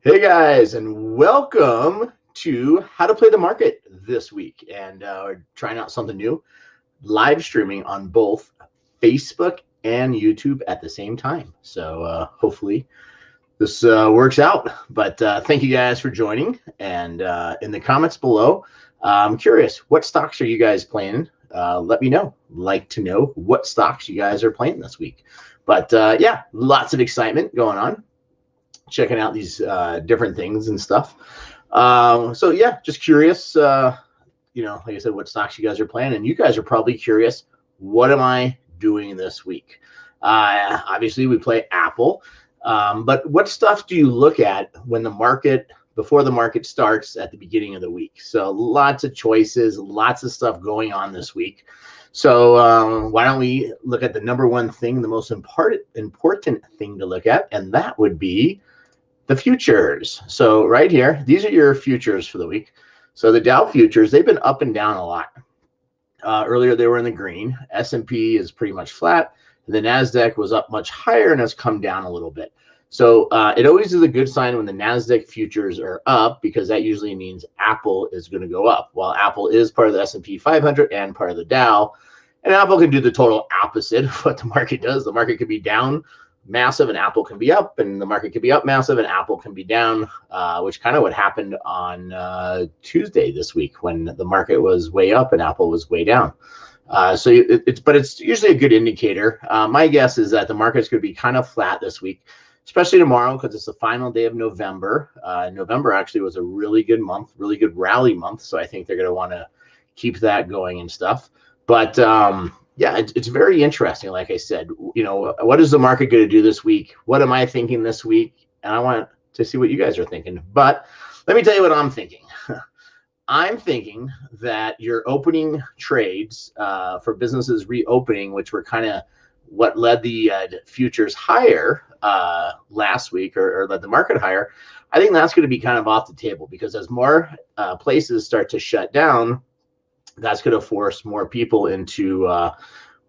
Hey guys, and welcome to How to Play the Market this week. And we're trying out something new, live streaming on both Facebook and YouTube at the same time. So hopefully this works out. But thank you guys for joining. And in the comments below, I'm curious, what stocks are you guys playing? Let me know. Like to know what stocks you guys are playing this week. But yeah, lots of excitement going on, checking out these different things and stuff. So yeah, just curious, like I said, what stocks you guys are playing, and you guys are probably curious, what am I doing this week? Obviously we play Apple, but what stuff do you look at when before the market starts at the beginning of the week? So lots of choices, lots of stuff going on this week. So why don't we look at the number one thing, the most important thing to look at, and that would be the futures. So right here, these are your futures for the week. So the Dow futures, they've been up and down a lot. Earlier, they were in the green. S&P is pretty much flat. The NASDAQ was up much higher and has come down a little bit. So it always is a good sign when the NASDAQ futures are up, because that usually means Apple is going to go up. While Apple is part of the S&P 500 and part of the Dow, and Apple can do the total opposite of what the market does. The market could be down massive and Apple can be up, and the market could be up massive and Apple can be down, which kind of what happened on Tuesday this week, when the market was way up and Apple was way down. So it's usually a good indicator. My guess is that the market's going to be kind of flat this week, especially tomorrow, because it's the final day of November. November actually was a really good month, really good rally month. So I think they're going to want to keep that going and stuff. But yeah, it's very interesting. Like I said, what is the market going to do this week? What am I thinking this week? And I want to see what you guys are thinking. But let me tell you what I'm thinking. I'm thinking that your opening trades for businesses reopening, which were kind of what led the futures higher last week, or led the market higher, I think that's going to be kind of off the table, because as more places start to shut down, that's going to force more people into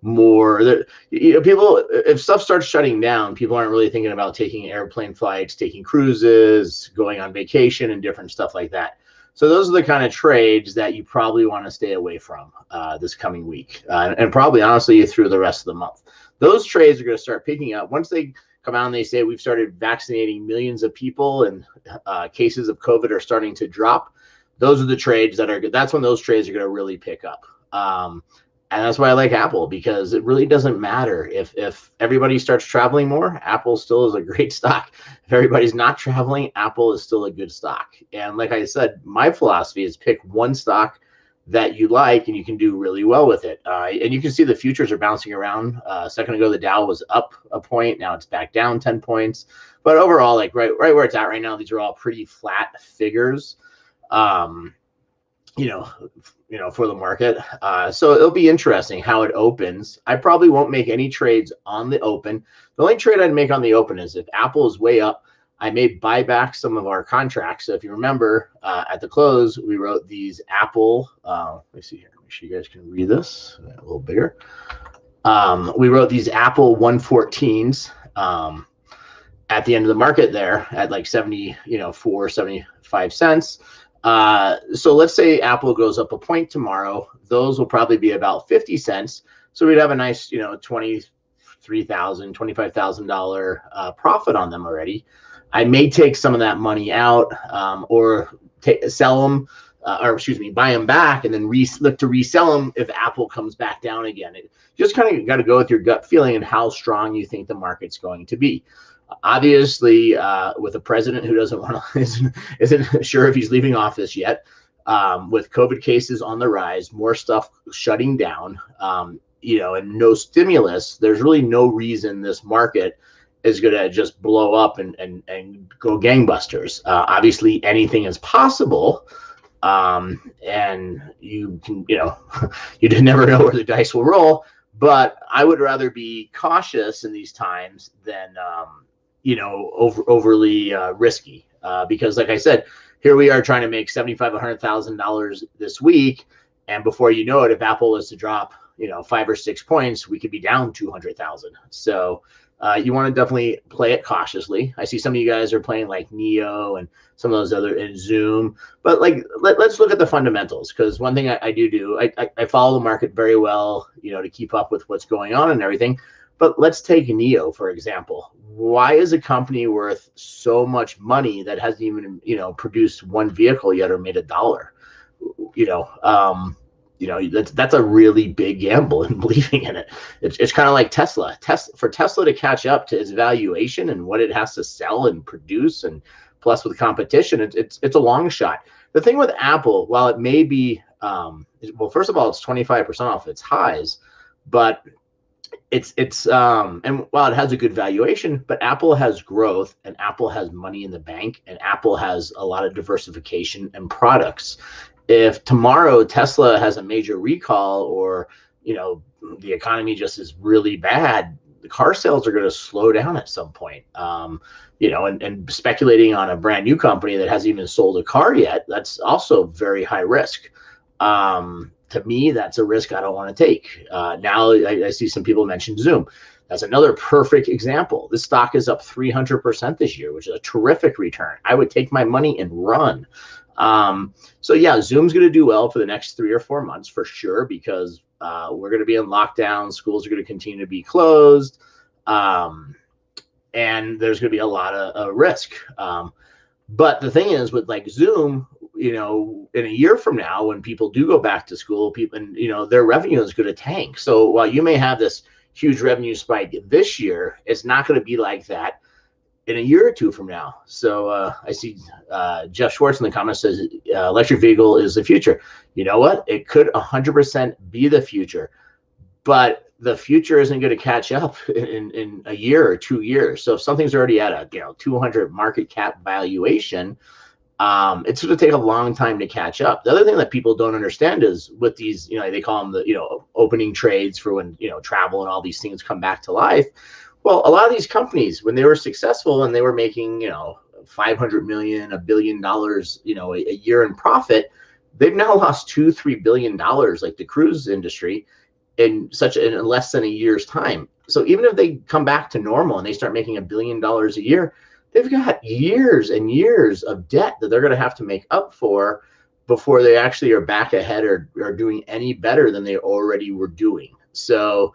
people. If stuff starts shutting down, people aren't really thinking about taking airplane flights, taking cruises, going on vacation, and different stuff like that. So those are the kind of trades that you probably want to stay away from this coming week, and probably honestly through the rest of the month. Those trades are going to start picking up once they come out and they say we've started vaccinating millions of people and cases of COVID are starting to drop. Those are the trades that's when those trades are going to really pick up. And that's why I like Apple, because it really doesn't matter if everybody starts traveling more, Apple still is a great stock. If everybody's not traveling, Apple is still a good stock. And like I said, my philosophy is pick one stock that you like and you can do really well with it. And you can see the futures are bouncing around. A second ago, the Dow was up a point. Now it's back down 10 points. But overall, like right where it's at right now, these are all pretty flat figures. For the market. So it'll be interesting how it opens. I probably won't make any trades on the open. The only trade I'd make on the open is if Apple is way up, I may buy back some of our contracts. So if you remember, at the close, we wrote these Apple, let me see here, make sure you guys can read this a little bigger. We wrote these Apple 114s at the end of the market there at like 75 cents. So let's say Apple goes up a point tomorrow. Those will probably be about 50 cents. So we'd have a nice, $23,000, $25,000 profit on them already. I may take some of that money out, or sell them, buy them back and then look to resell them if Apple comes back down again. You just kind of got to go with your gut feeling and how strong you think the market's going to be. Obviously, with a president who isn't sure if he's leaving office yet, with COVID cases on the rise, more stuff shutting down, and no stimulus, there's really no reason this market is going to just blow up and go gangbusters. Obviously, anything is possible, and you can, you never know where the dice will roll. But I would rather be cautious in these times than overly risky, because like I said, here we are trying to make $75,000, $100,000 this week, and before you know it, if Apple is to drop 5 or 6 points, we could be down 200,000. So You want to definitely play it cautiously. I see some of you guys are playing like Neo and some of those other in Zoom, but like let's look at the fundamentals, because one thing I do, I follow the market very well, to keep up with what's going on and everything. But let's take Neo, for example. Why is a company worth so much money that hasn't even, produced one vehicle yet or made $1? You know, um, that's a really big gamble in believing in it. It's kind of like Tesla. For Tesla to catch up to its valuation and what it has to sell and produce, and plus with competition, it's a long shot. The thing with Apple, while it may be, well, first of all, it's 25% off its highs, but and while it has a good valuation, but Apple has growth, and Apple has money in the bank, and Apple has a lot of diversification and products. If tomorrow Tesla has a major recall, or the economy just is really bad, the car sales are going to slow down at some point. And speculating on a brand new company that hasn't even sold a car yet, that's also very high risk. To me, that's a risk I don't want to take. Now I see some people mention Zoom. That's another perfect example. This stock is up 300% this year, which is a terrific return. I would take my money and run. So yeah, Zoom's going to do well for the next 3 or 4 months for sure, because we're going to be in lockdown. Schools are going to continue to be closed. And there's going to be a lot of risk. But the thing is with like Zoom, in a year from now, when people do go back to school, people, and their revenue is going to tank. So while you may have this huge revenue spike this year, it's not going to be like that in a year or two from now. So I see Jeff Schwartz in the comments says electric vehicle is the future. You know what? It could 100% be the future, but the future isn't going to catch up in a year or 2 years. So if something's already at a 200 market cap valuation, it's going to take a long time to catch up. The other thing that people don't understand is with these, they call them the opening trades for when travel and all these things come back to life. Well, a lot of these companies, when they were successful and they were making, 500 million, $1 billion, a year in profit, they've now lost $2-3 billion, like the cruise industry, in less than a year's time. So even if they come back to normal and they start making $1 billion a year, they've got years and years of debt that they're going to have to make up for before they actually are back ahead or doing any better than they already were doing. So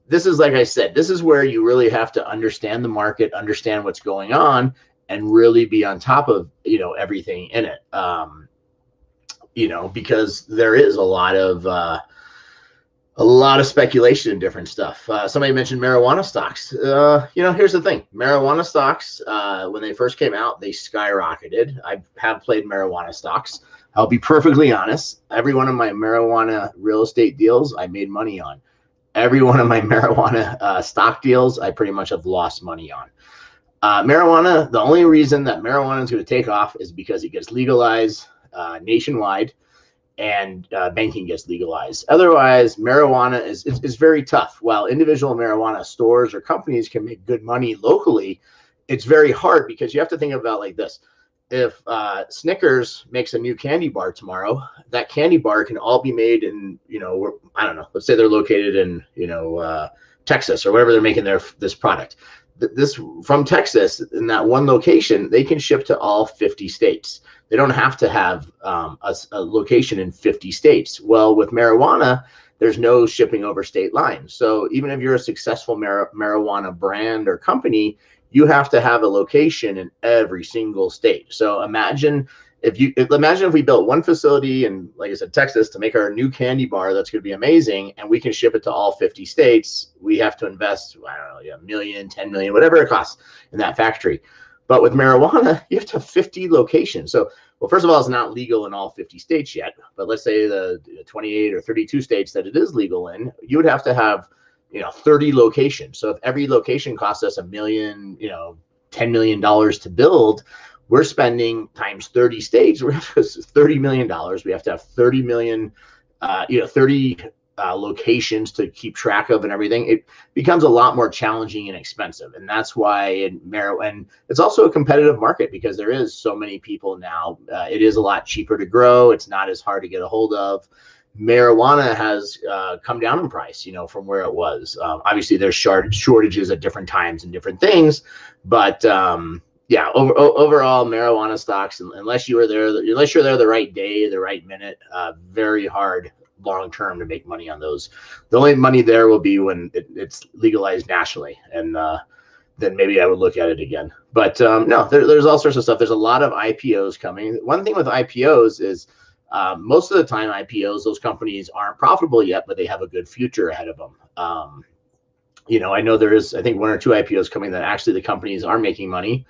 this is, like I said, this is where you really have to understand the market, understand what's going on, and really be on top of, everything in it. Because there is a lot of speculation in different stuff. Somebody mentioned marijuana stocks. Here's the thing. Marijuana stocks, when they first came out, they skyrocketed. I have played marijuana stocks. I'll be perfectly honest. Every one of my marijuana real estate deals, I made money on. Every one of my marijuana stock deals, I pretty much have lost money on. Marijuana, the only reason that marijuana is going to take off is because it gets legalized nationwide, and banking gets legalized. Otherwise, marijuana is very tough. While individual marijuana stores or companies can make good money locally, it's very hard, because you have to think about like this. If Snickers makes a new candy bar tomorrow, that candy bar can all be made in, I don't know, let's say they're located in, Texas or wherever they're making this product. This from Texas, in that one location, they can ship to all 50 states. They don't have to have a location in 50 states. Well, with marijuana, there's no shipping over state lines. So even if you're a successful marijuana brand or company, you have to have a location in every single state. So imagine if we built one facility in, like I said, Texas, to make our new candy bar, that's going to be amazing, and we can ship it to all 50 states. We have to invest, I don't know, $1 million, $10 million, whatever it costs in that factory. But with marijuana, you have to have 50 locations. So, well, first of all, it's not legal in all 50 states yet. But let's say the 28 or 32 states that it is legal in, you would have to have 30 locations. So if every location costs us $1 million, $10 million to build, we're spending times 30 states, we have $30 million. We have to have 30 million, 30 locations to keep track of and everything. It becomes a lot more challenging and expensive. And that's why and it's also a competitive market, because there is so many people now. It is a lot cheaper to grow. It's not as hard to get a hold of. marijuana has come down in price, from where it was. Obviously, there's shortages at different times and different things, but yeah, overall, marijuana stocks, unless you're there the right day, the right minute, very hard long term to make money on those. The only money there will be when it's legalized nationally, and then maybe I would look at it again. But no, there's all sorts of stuff. There's a lot of IPOs coming. One thing with IPOs is most of the time IPOs, those companies aren't profitable yet, but they have a good future ahead of them. I know there is, I think, 1 or 2 IPOs coming that actually the companies are making money.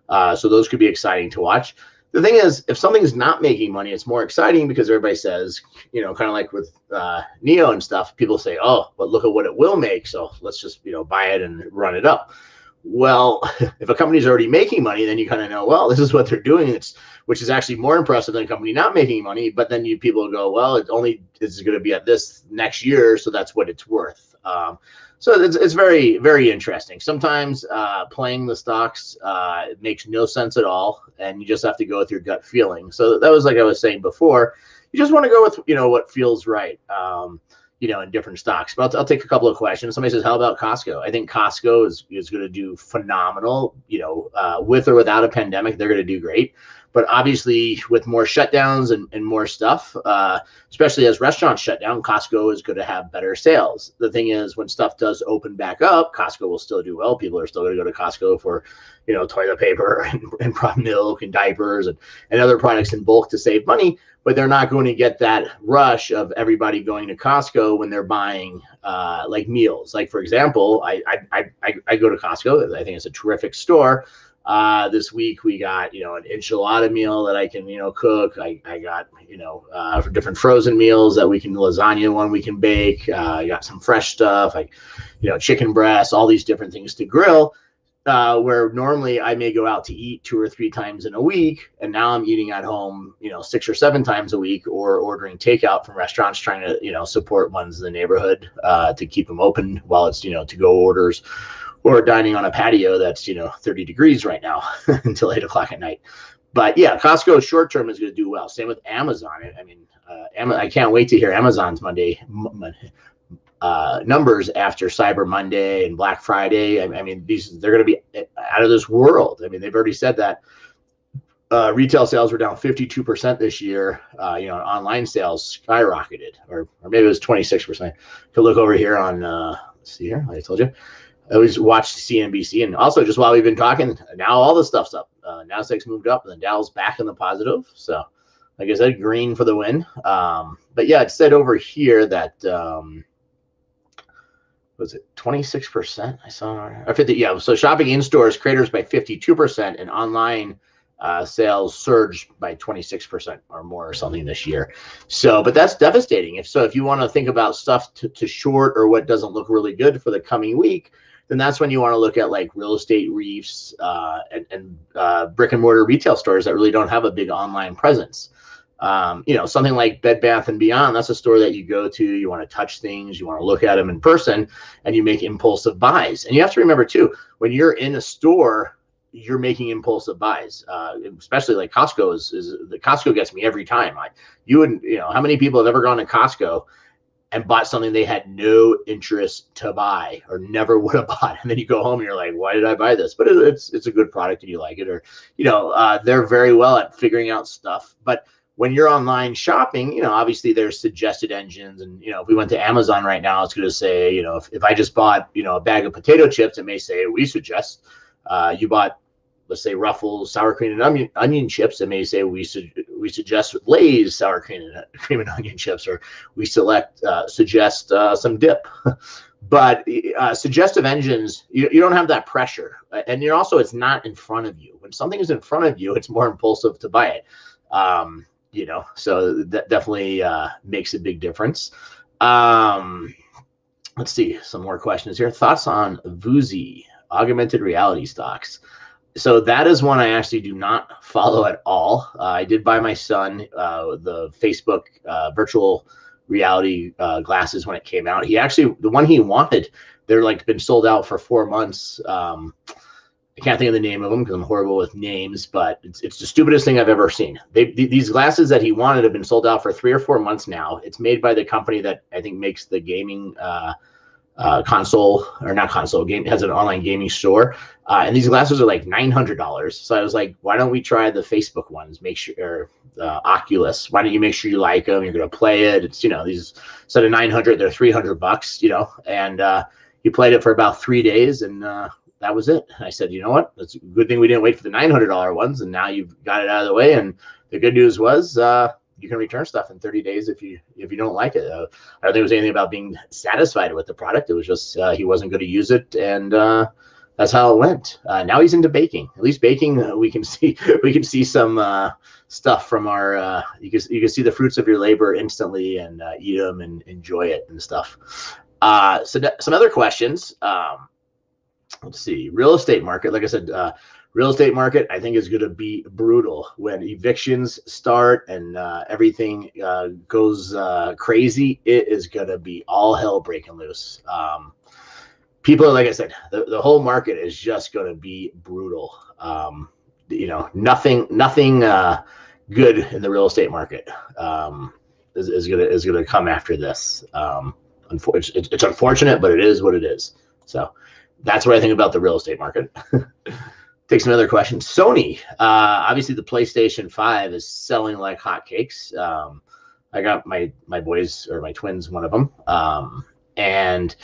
So those could be exciting to watch. The thing is, if something's not making money, it's more exciting because everybody says, kind of like with NEO and stuff, people say, oh, but look at what it will make. So let's just, buy it and run it up. Well, if a company's already making money, then you kind of know, well, this is what they're doing. Which is actually more impressive than a company not making money. But then people go, well, it only is going to be at this next year, so that's what it's worth. So it's very, very interesting. Sometimes playing the stocks makes no sense at all, and you just have to go with your gut feeling. So that was like I was saying before. You just want to go with what feels right. In different stocks. But I'll take a couple of questions. Somebody says, how about Costco? I think Costco is going to do phenomenal. With or without a pandemic, they're going to do great. But obviously, with more shutdowns and more stuff, especially as restaurants shut down, Costco is going to have better sales. The thing is, when stuff does open back up, Costco will still do well. People are still going to go to Costco for, toilet paper and milk and diapers and other products in bulk to save money. But they're not going to get that rush of everybody going to Costco when they're buying like meals. Like, for example, I go to Costco. I think it's a terrific store. This week we got, an enchilada meal that I can, cook. I got, for different frozen meals that we can, lasagna one we can bake. I got some fresh stuff, like, chicken breasts, all these different things to grill. Where normally I may go out to eat 2 or 3 times in a week, and now I'm eating at home, 6 or 7 times a week, or ordering takeout from restaurants, trying to, support ones in the neighborhood to keep them open while it's, to-go orders, or dining on a patio that's 30 degrees right now until 8 o'clock at night. But yeah, Costco short term is going to do well. Same with Amazon. I mean, I can't wait to hear Amazon's Monday numbers after Cyber Monday and Black Friday. I mean, they're going to be out of this world. I mean, they've already said that retail sales were down 52% this year. Online sales skyrocketed, or maybe it was 26%. Could look over here on. Let's see here. I told you. I always watch CNBC, and also just while we've been talking, now all the stuff's up. Nasdaq's moved up, and the Dow's back in the positive. So, like I said, green for the win. But yeah, it said over here that was it 26%? I saw, or 50. Yeah. So shopping in stores craters by 52%, and online sales surged by 26% or more or something this year. So, but that's devastating. If you want to think about stuff to short or what doesn't look really good for the coming week, then that's when you want to look at like real estate REITs and brick and mortar retail stores that really don't have a big online presence. Something like Bed Bath & Beyond, that's a store that you go to, you want to touch things, you want to look at them in person, and you make impulsive buys. And you have to remember too, when you're in a store, you're making impulsive buys, especially like Costco the Costco gets me every time. How many people have ever gone to Costco and bought something they had no interest to buy or never would have bought, and then you go home and you're like, why did I buy this? But it's a good product and you like it, or they're very well at figuring out stuff. But when you're online shopping, obviously there's suggested engines, and if we went to Amazon right now, it's going to say, if I just bought a bag of potato chips, it may say we suggest. You bought, let's say, Ruffles sour cream and onion chips, it may say we suggest Lay's sour cream and onion chips, or we suggest some dip. But suggestive engines, you don't have that pressure, and it's not in front of you. When something is in front of you, it's more impulsive to buy it. So that definitely makes a big difference. Let's see some more questions here. Thoughts on VUZI, augmented reality stocks? So that is one I actually do not follow at all. I did buy my son the Facebook virtual reality glasses when it came out. The one he wanted, they're like been sold out for 4 months. I can't think of the name of them because I'm horrible with names, but it's the stupidest thing I've ever seen. These glasses that he wanted have been sold out for 3 or 4 months now. It's made by the company that I think makes the gaming console, or not console, game, has an online gaming store. And these glasses are like $900. So I was like, why don't we try the Facebook ones? Make sure, or Oculus. Why don't you make sure you like them? You're going to play it. It's, these, instead of 900, they're $300, and he played it for about 3 days, and that was it. I said, you know what? It's a good thing we didn't wait for the $900 ones, and now you've got it out of the way. And the good news was you can return stuff in 30 days if you don't like it. I don't think it was anything about being satisfied with the product. It was just he wasn't going to use it, and that's how it went. Now he's into baking. At least baking, we can see some stuff from our. You can see the fruits of your labor instantly and eat them and enjoy it and stuff. So some other questions. Let's see. Real estate market. Like I said, real estate market, I think, is going to be brutal when evictions start and everything goes crazy. It is going to be all hell breaking loose. People, like I said, the whole market is just going to be brutal. Nothing good in the real estate market is going to come after this. It's unfortunate, but it is what it is. So that's what I think about the real estate market. Take some other questions. Sony, obviously the PlayStation 5 is selling like hotcakes. I got my boys, or my twins, one of them, and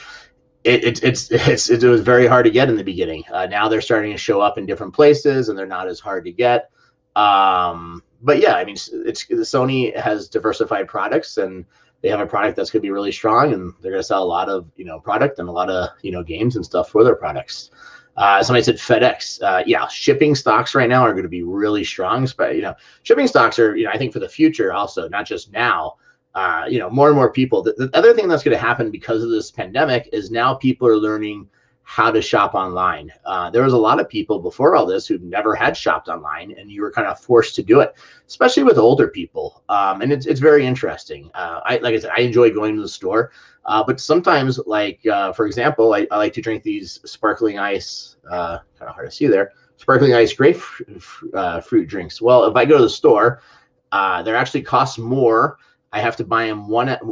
it was very hard to get in the beginning. Now they're starting to show up in different places, and they're not as hard to get. But yeah, I mean, Sony has diversified products, and they have a product that's going to be really strong, and they're going to sell a lot of product and a lot of games and stuff for their products. Somebody said FedEx. Yeah, shipping stocks right now are going to be really strong. But shipping stocks are I think for the future also, not just now. More and more people. The other thing that's going to happen because of this pandemic is now people are learning how to shop online. There was a lot of people before all this who never had shopped online, and you were kind of forced to do it, especially with older people. And it's very interesting. Like I said, I enjoy going to the store, but sometimes, like for example, I like to drink these sparkling ice. Kind of hard to see there. Sparkling ice grapefruit drinks. Well, if I go to the store, they're actually cost more. I have to buy them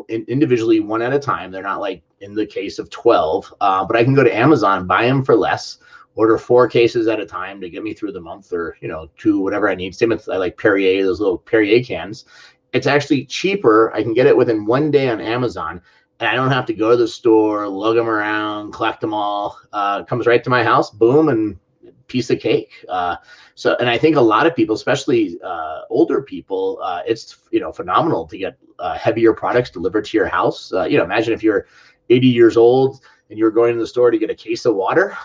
individually, one at a time. They're not like in the case of 12, but I can go to Amazon, buy them for less, order 4 cases at a time to get me through the month, or 2, whatever I need. Same with I like Perrier, those little Perrier cans. It's actually cheaper. I can get it within 1 day on Amazon, and I don't have to go to the store, lug them around, collect them all. It comes right to my house, boom, and piece of cake. And I think a lot of people, especially older people, it's phenomenal to get heavier products delivered to your house. Imagine if you're 80 years old and you're going to the store to get a case of water.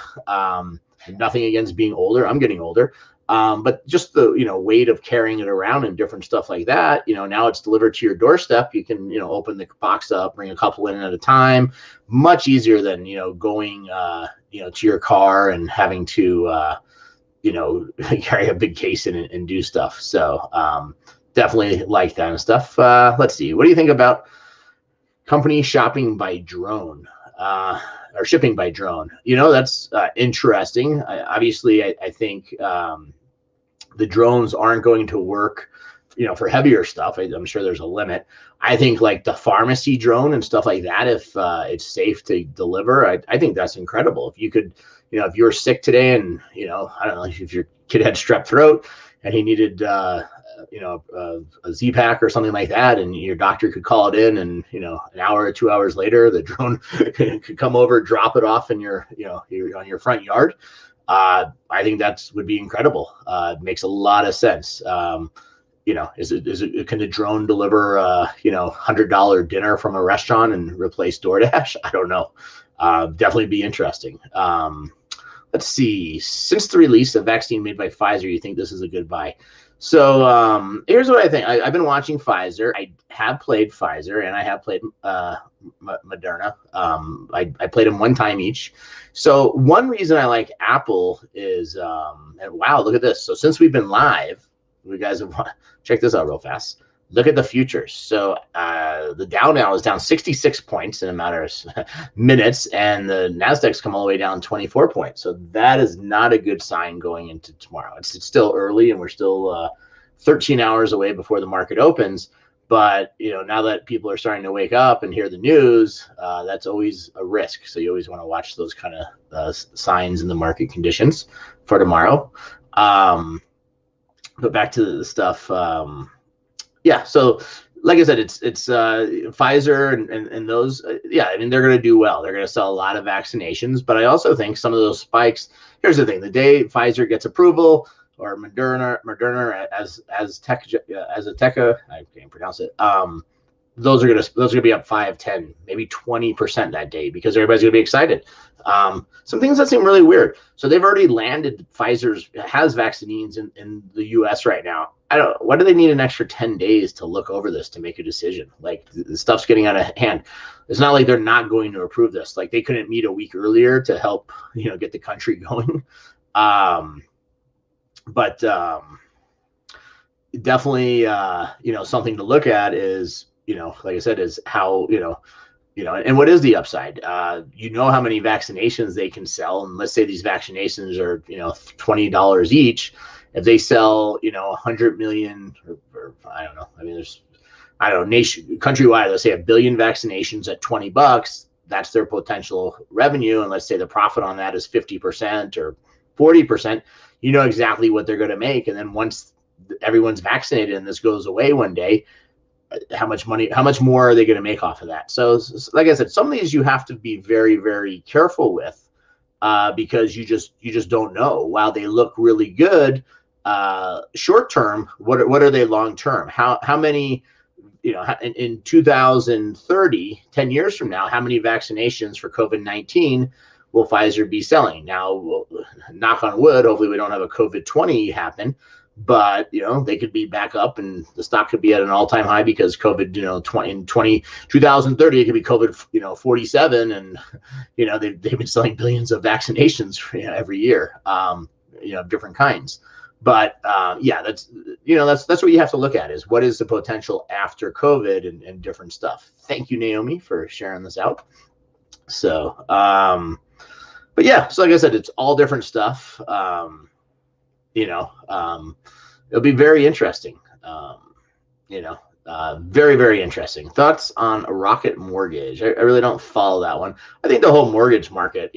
Nothing against being older. I'm getting older. But just the weight of carrying it around and different stuff like that, now it's delivered to your doorstep. You can open the box up, bring a couple in at a time. Much easier than going to your car and having to carry a big case in and do stuff. So definitely like that and stuff. Let's see, what do you think about companies shopping by drone? Or shipping by drone? That's interesting. Obviously, I think the drones aren't going to work, for heavier stuff. I'm sure there's a limit. I think like the pharmacy drone and stuff like that, if it's safe to deliver, I think that's incredible. If you could, if you were sick today and, I don't know, if your kid had strep throat and he needed, a Z-Pack or something like that, and your doctor could call it in, and an hour or 2 hours later the drone could come over, drop it off in your on your front yard. I think that would be incredible. It makes a lot of sense. Can the drone deliver $100 dinner from a restaurant and replace DoorDash? I don't know. Definitely be interesting. Let's see. Since the release of vaccine made by Pfizer, you think this is a good buy? So here's what I think. I've been watching Pfizer. I have played Pfizer, and I have played Moderna. I played them one time each. So one reason I like Apple is, and wow, look at this. So since we've been live, you guys have check this out real fast. Look at the futures. So the Dow now is down 66 points in a matter of minutes, and the Nasdaq's come all the way down 24 points. So that is not a good sign going into tomorrow. It's still early, and we're still 13 hours away before the market opens. But now that people are starting to wake up and hear the news, that's always a risk. So you always want to watch those kind of signs in the market conditions for tomorrow. But back to the stuff. Yeah, so like I said, it's Pfizer and those. Yeah, I mean, they're going to do well. They're going to sell a lot of vaccinations. But I also think some of those spikes. Here's the thing: the day Pfizer gets approval, or Moderna as Azteca, I can't pronounce it. Those are gonna be up 5, 10, maybe 20% that day because everybody's gonna be excited. Some things that seem really weird. So they've already landed. Pfizer's has vaccines in the U.S. right now. Why do they need an extra 10 days to look over this to make a decision? Like, the stuff's getting out of hand. It's not like they're not going to approve this. Like, they couldn't meet a week earlier to help get the country going. But definitely, something to look at is, like I said, is how, and what is the upside? How many vaccinations they can sell. And let's say these vaccinations are, $20 each. If they sell, 100 million or I don't know. I mean, countrywide, let's say 1 billion vaccinations at $20, that's their potential revenue. And let's say the profit on that is 50% or 40%. You know exactly what they're going to make. And then once everyone's vaccinated and this goes away one day, how much more are they going to make off of that? So like I said, some of these you have to be very, very careful with because you just don't know. While they look really good short term, what are they long term? How many, in 2030, 10 years from now, how many vaccinations for COVID-19 will Pfizer be selling? Now, knock on wood, hopefully we don't have a COVID-20 happen, but they could be back up and the stock could be at an all-time high because COVID, 2030 it could be COVID 47, and they've been selling billions of vaccinations every year, different kinds. But that's what you have to look at, is what is the potential after COVID and different stuff. Thank you, Naomi, for sharing this out. So but yeah, so like I said, it's all different stuff. It'll be very interesting. Very, very interesting. Thoughts on Rocket Mortgage? I really don't follow that one. I think the whole mortgage market,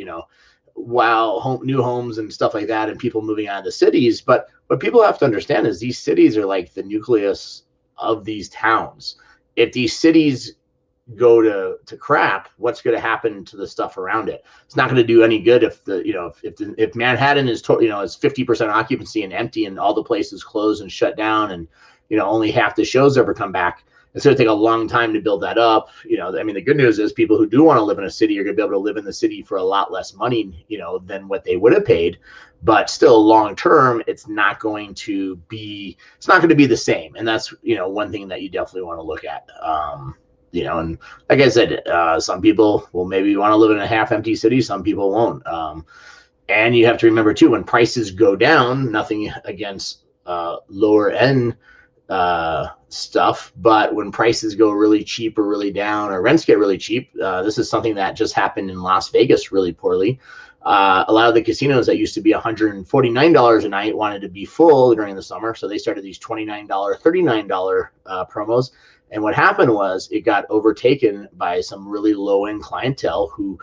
while new homes and stuff like that and people moving out of the cities, but what people have to understand is these cities are like the nucleus of these towns. If these cities go to crap, what's going to happen to the stuff around it? It's not going to do any good if if Manhattan is is 50% occupancy and empty and all the places closed and shut down and only half the shows ever come back. It's going to take a long time to build that up. I mean, the good news is people who do want to live in a city are going to be able to live in the city for a lot less money, than what they would have paid. But still, long term, it's not going to be the same. And that's one thing that you definitely want to look at. And like I said, some people will maybe want to live in a half-empty city. Some people won't. And you have to remember too, when prices go down, nothing against lower end stuff, but when prices go really cheap or really down, or rents get really cheap, this is something that just happened in Las Vegas really poorly. A lot of the casinos that used to be $149 a night wanted to be full during the summer, so they started these $29, $39 promos. And what happened was it got overtaken by some really low-end clientele who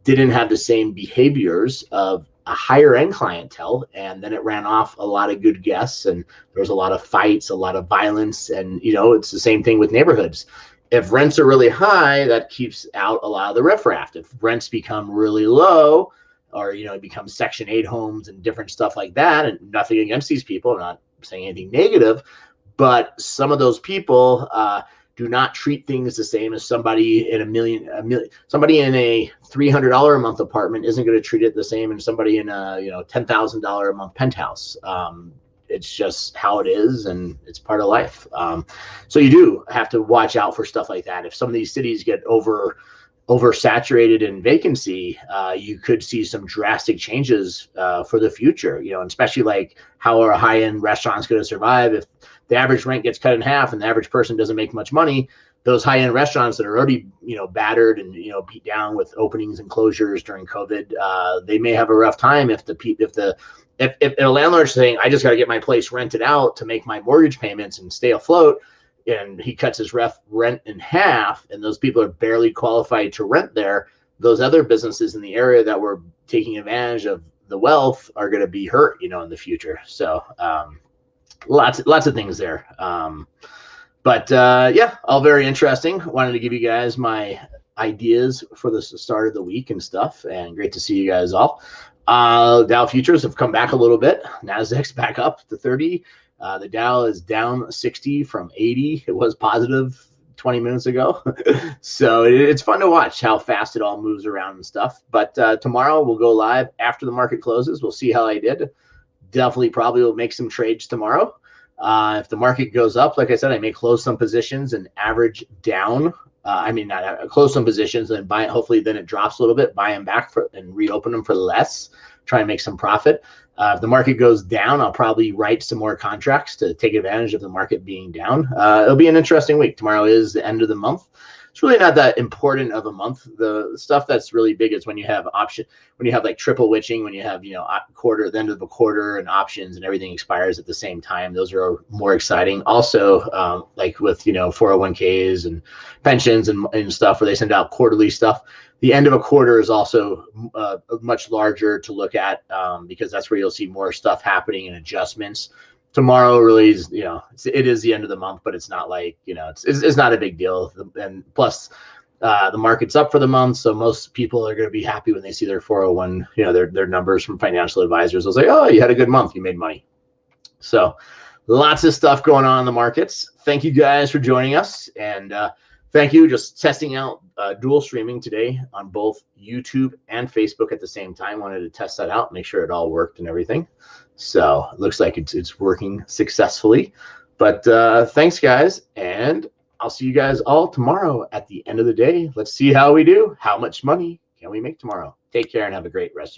didn't have the same behaviors of a higher-end clientele, and then it ran off a lot of good guests, and there was a lot of fights, a lot of violence, and it's the same thing with neighborhoods. If rents are really high, that keeps out a lot of the riffraff. If rents become really low, or it becomes Section 8 homes and different stuff like that, and nothing against these people, I'm not saying anything negative, but some of those people do not treat things the same as somebody in somebody in a $300 a month apartment isn't going to treat it the same as somebody in a $10,000 a month penthouse. It's just how it is, and it's part of life. So you do have to watch out for stuff like that. If some of these cities get oversaturated in vacancy, you could see some drastic changes for the future, you know, and especially like how are high-end restaurants going to survive if the average rent gets cut in half and the average person doesn't make much money. Those high-end restaurants that are already, you know, battered and, you know, beat down with openings and closures during COVID, they may have a rough time if a landlord's saying, I just got to get my place rented out to make my mortgage payments and stay afloat, and he cuts his rent in half, and those people are barely qualified to rent there. Those other businesses in the area that were taking advantage of the wealth are going to be hurt, you know, in the future. So lots of things there. Yeah, all very interesting. Wanted to give you guys my ideas for the start of the week and stuff, and great to see you guys all. Dow futures have come back a little bit. Nasdaq's back up to 30. The Dow is down 60 from 80. It was positive 20 minutes ago. So it's fun to watch how fast it all moves around and stuff. But tomorrow we'll go live after the market closes. We'll see how I did. Definitely probably will make some trades tomorrow. If the market goes up, like I said, I may close some positions and average down. Not close some positions and buy it. Hopefully then it drops a little bit, buy them back and reopen them for less, try and make some profit. If the market goes down, I'll probably write some more contracts to take advantage of the market being down. It'll be an interesting week. Tomorrow is the end of the month. It's really not that important of a month. The stuff that's really big is when you have like triple witching, when you have, you know, the end of a quarter and options and everything expires at the same time. Those are more exciting. Also, like with, you know, 401ks and pensions and stuff where they send out quarterly stuff. The end of a quarter is also much larger to look at because that's where you'll see more stuff happening and adjustments. Tomorrow really is, you know, it is the end of the month, but it's not like, you know, it's not a big deal. And plus the market's up for the month. So most people are going to be happy when they see their 401, you know, their numbers from financial advisors. They'll say, oh, you had a good month. You made money. So lots of stuff going on in the markets. Thank you guys for joining us. And thank you. Just testing out dual streaming today on both YouTube and Facebook at the same time. Wanted to test that out, make sure it all worked and everything. So it looks like it's working successfully. But thanks, guys. And I'll see you guys all tomorrow at the end of the day. Let's see how we do. How much money can we make tomorrow? Take care and have a great rest of your